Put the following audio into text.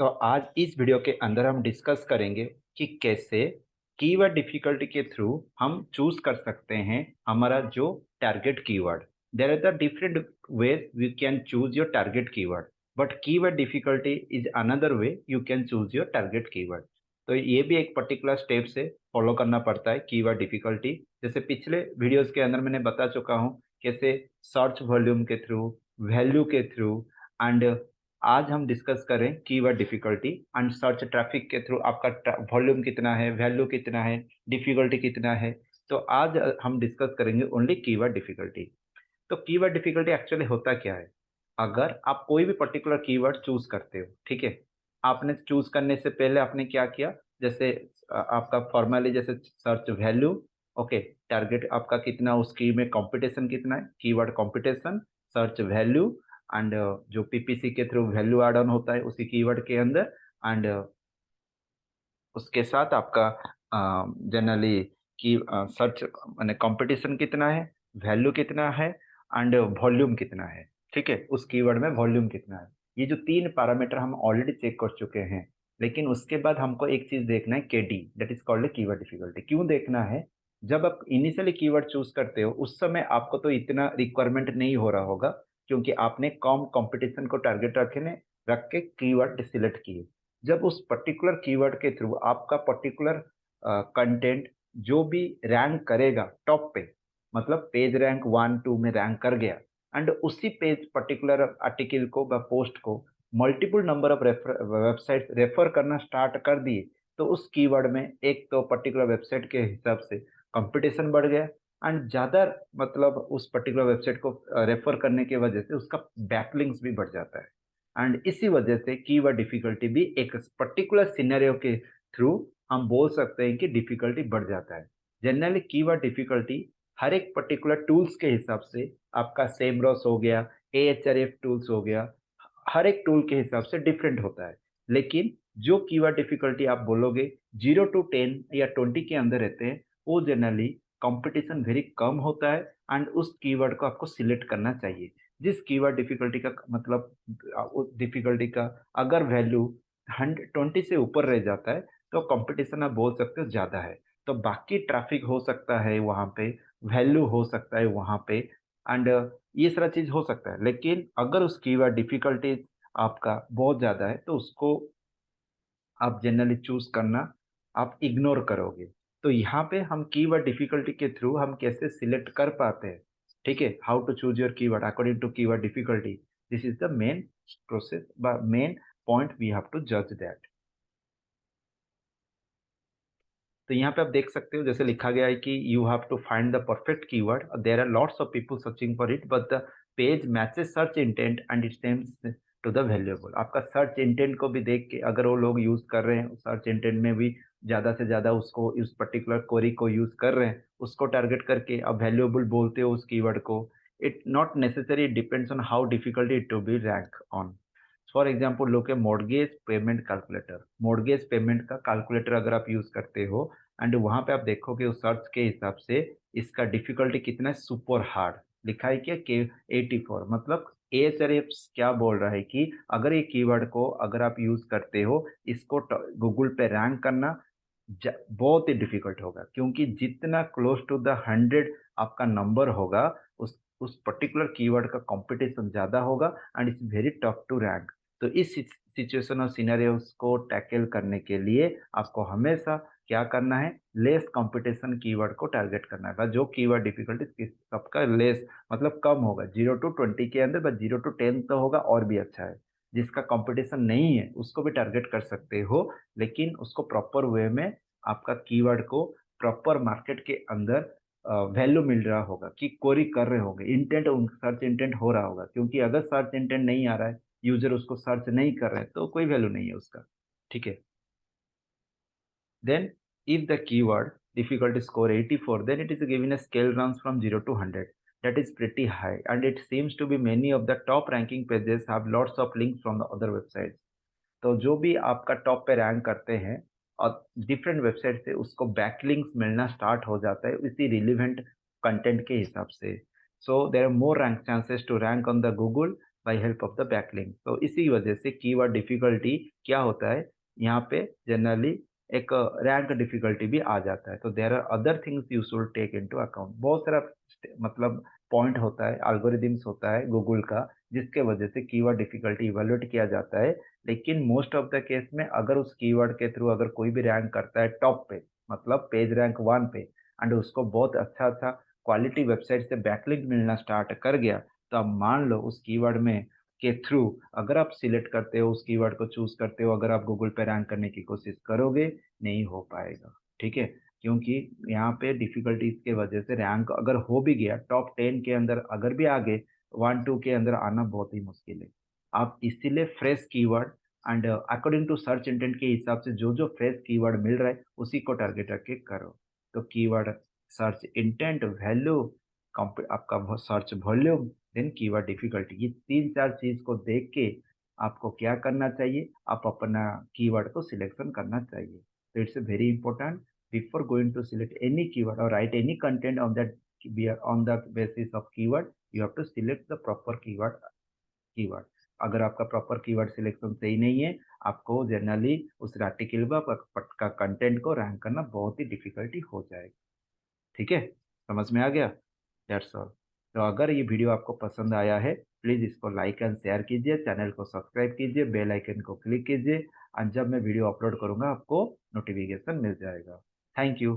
तो आज इस वीडियो के अंदर हम डिस्कस करेंगे कि कैसे कीवर्ड डिफिकल्टी के थ्रू हम चूज कर सकते हैं हमारा जो target keyword. There are the different ways we can choose your target keyword, but keyword difficulty is another way you can choose your target keyword. तो ये भी एक पर्टिकुलर स्टेप से फॉलो करना पड़ता है कीवर्ड डिफिकल्टी। जैसे पिछले वीडियोस के अंदर मैंने बता चुका हूँ कैसे सर्च वॉल्यूम के थ्रू, वैल्यू के थ्रू एंड आज हम डिस्कस करें keyword difficulty and search traffic के थ्रू आपका वॉल्यूम कितना है, वैल्यू कितना है, डिफिकल्टी कितना है। तो आज हम डिस्कस करेंगे ओनली कीवर्ड डिफिकल्टी। तो कीवर्ड डिफिकल्टी एक्चुअली होता क्या है? अगर आप कोई भी पर्टिकुलर कीवर्ड चूज करते हो, ठीक है? आपने चूज करने से पहले आपने क्या किया? जैसे आपका फॉर्मली जैसे सर्च वैल्यू, ओके, टारगेट आपका कितना, उस की में कंपटीशन कितना है, keyword competition, search value and जो पीपीसी के थ्रू वैल्यू ऐड ऑन होता है उसी कीवर्ड के अंदर एंड उसके साथ आपका जनरली की सर्च माने कंपटीशन कितना है, वैल्यू कितना है एंड वॉल्यूम कितना है, ठीक है? उस कीवर्ड में वॉल्यूम कितना है। ये जो 3 पैरामीटर हम ऑलरेडी चेक कर चुके हैं, लेकिन उसके बाद हमको एक चीज़ देखना है KD, that is called keyword difficulty. क्यों देखना है? जब आप इनिशियली कीवर्ड चूज़ करते हो, उस समय आपको तो इतना रिक्वायरमेंट नहीं हो रहा होगा, क्योंकि आपने कम कंपटीशन को टारगेट रख के कीवर्ड सिलेक्ट किए। जब उस पर्टिकुलर कीवर्ड के थ्रू आपका पर्टिकुलर कंटेंट जो भी रैंक करेगा टॉप पे, मतलब पेज रैंक 1-2 में रैंक कर गया एंड उसी पेज पर्टिकुलर आर्टिकल को व पोस्ट को multiple number of website refer करना स्टार्ट कर दिए, तो उस कीवर्ड में एक तो पर्टिकुलर वेबसाइट के हिसाब से कंपटीशन बढ़ गया एंड ज़्यादा मतलब उस पर्टिकुलर वेबसाइट को रेफर करने की वजह से उसका बैकलिंक्स भी बढ़ जाता है एंड इसी वजह से कीवर्ड डिफिकल्टी भी एक पर्टिकुलर सिनेरियो के थ्रू हम बोल सकते हैं कि डिफिकल्टी बढ़ जाता है। जनरली कीवर्ड डिफिकल्टी हर एक पर्टिकुलर टूल्स के हिसाब से, आपका सेमरॉस हो गया, एएचआरएफ टूल्स हो गया, हर एक टूल के हिसाब से डिफरेंट होता है। लेकिन जो कीवर्ड डिफिकल्टी आप बोलोगे 0 टू 10 या 20 के अंदर रहते हैं, वो जनरली कंपटीशन वेरी कम होता है एंड उस कीवर्ड को आपको सिलेक्ट करना चाहिए। जिस कीवर्ड डिफिकल्टी का मतलब उस डिफिकल्टी का अगर वैल्यू 120 से ऊपर रह जाता है, तो कंपटीशन आप बोल सकते हो ज़्यादा है। तो बाकी ट्रैफिक हो सकता है वहाँ पे, वैल्यू हो सकता है वहाँ पे एंड ये सारा चीज़ हो सकता है। लेकिन अगर उस कीवर्ड डिफिकल्टीज़ आपका बहुत ज़्यादा है, तो उसको आप जनरली चूज़ करना आप इग्नोर करोगे। तो यहाँ पे हम कीवर्ड डिफिकल्टी के थ्रू हम कैसे सिलेक्ट कर पाते हैं, ठीक है? How to choose your keyword according to keyword difficulty. This is the main process but main point we have to जज दैट। तो यहाँ पे आप देख सकते हो जैसे लिखा गया है कि you have to find the perfect keyword, there are lots of people searching for it but the page matches search intent and it seems to the valuable. आपका सर्च इंटेंट को भी देख के अगर वो लोग यूज कर रहे हैं, सर्च इंटेंट में भी ज्यादा से ज्यादा उसको उस पर्टिकुलर क्वेरी को यूज कर रहे हैं, उसको टारगेट करके अब वैल्यूएबल बोलते हो उस कीवर्ड को। It not necessary depends on how difficult it to be rank on. For example लोग के mortgage payment calculator, mortgage payment का कैलकुलेटर अगर आप यूज करते हो एंड वहां पे आप देखोगे उस सर्च के हिसाब से इसका डिफिकल्टी कितना है, सुपर हार्ड लिखा है क्या के 84, मतलब एएचआरएफ्स क्या बोल रहा है कि अगर ये कीवर्ड को अगर आप यूज करते हो, इसको गूगल पे रैंक करना बहुत ही डिफिकल्ट होगा, क्योंकि जितना क्लोज टू द 100 आपका नंबर होगा, उस पर्टिकुलर कीवर्ड का कंपटीशन ज्यादा होगा and it's very tough to rank. तो इस सिचुएशन और सिनेरियोस को टैकल करने के लिए आपको हमेशा क्या करना है, लेस कंपटीशन कीवर्ड को टारगेट करना है। बस जो कीवर्ड डिफिकल्टी सबका लेस मतलब कम होगा, 0 to 20 के अंदर, बस 0 to 10 तो होगा और भी अच्छा है। जिसका कंपटीशन नहीं है उसको भी टारगेट कर सकते हो, लेकिन उसको प्रॉपर वे में आपका कीवर्ड को प्रॉपर मार्केट के अंदर वैल्यू मिल रहा होगा कि क्वेरी कर रहे होंगे, इंटेंट सर्च इंटेंट हो रहा होगा। क्योंकि अगर सर्च इंटेंट नहीं आ रहा है, यूजर उसको सर्च नहीं कर रहे हैं, तो कोई वैल्यू नहीं है उसका, ठीक है? Then, if the keyword difficulty score 84, then it is given a scale runs from 0 to 100. That is pretty high, and it seems to be many of the top ranking pages have lots of links from the other websites. तो जो भी आपका top पे rank करते हैं और different website से उसको बैकलिंक्स मिलना स्टार्ट हो जाता है इसी रिलेवेंट कंटेंट के हिसाब से। So there are more rank chances to rank on the Google by help of the backlink. तो इसी वजह से कीवर्ड डिफिकल्टी क्या होता है, यहाँ पे जनरली एक रैंक डिफिकल्टी भी आ जाता है। तो there are other things you should take into account. बहुत सारा मतलब पॉइंट होता है, एल्गोरिदम्स होता है गूगल का, जिसके वजह से कीवर्ड डिफिकल्टी इवैल्यूएट किया जाता है। लेकिन मोस्ट ऑफ द केस में अगर उस कीवर्ड के थ्रू अगर कोई भी रैंक करता है टॉप पे, मतलब पेज रैंक 1 पे, एंड उसको बहुत अच्छा-अच्छा क्वालिटी वेबसाइट से बैकलिंक मिलना स्टार्ट कर गया, तो आप मान लो उस कीवर्ड में के थ्रू अगर आप सिलेक्ट करते हो, उस कीवर्ड को चूज़ करते हो, अगर आप गूगल पे रैंक करने की कोशिश करोगे, नहीं हो पाएगा, ठीक है? क्योंकि यहाँ पे डिफ़िकल्टीज़ की वजह से रैंक अगर हो भी गया, टॉप 10 के अंदर अगर भी आ गए, 1-2 के अंदर आना बहुत ही मुश्किल है। आप इसीलिए fresh keyword and according to search intent के हिसाब से जो-जो फ्रेश कीवर्ड मिल रहा है, उसी को टारगेट रख के करो। तो कीवर्ड सर्च इंटेंट, वैल्यू, आपका search volume, then keyword difficulty, ये 3-4 चीज़ को देख के आपको क्या करना चाहिए, आप अपना कीवर्ड को सिलेक्शन करना चाहिए। तो it's very important before going to select any keyword और write any content on that on the basis of keyword, you have to select the proper keyword. अगर आपका प्रॉपर कीवर्ड सिलेक्शन सही नहीं है, आपको जनरली उस आर्टिकल का content को रैंक करना बहुत ही डिफिकल्टी हो जाएगा। ठीक है? समझ में आ गया? That's all. तो अगर ये वीडियो आपको पसंद आया है, प्लीज़ इसको लाइक एंड शेयर कीजिए, चैनल को सब्सक्राइब कीजिए, बेल आइकन को क्लिक कीजिए और जब मैं वीडियो अपलोड करूँगा आपको नोटिफ़िकेशन मिल जाएगा। Thank you.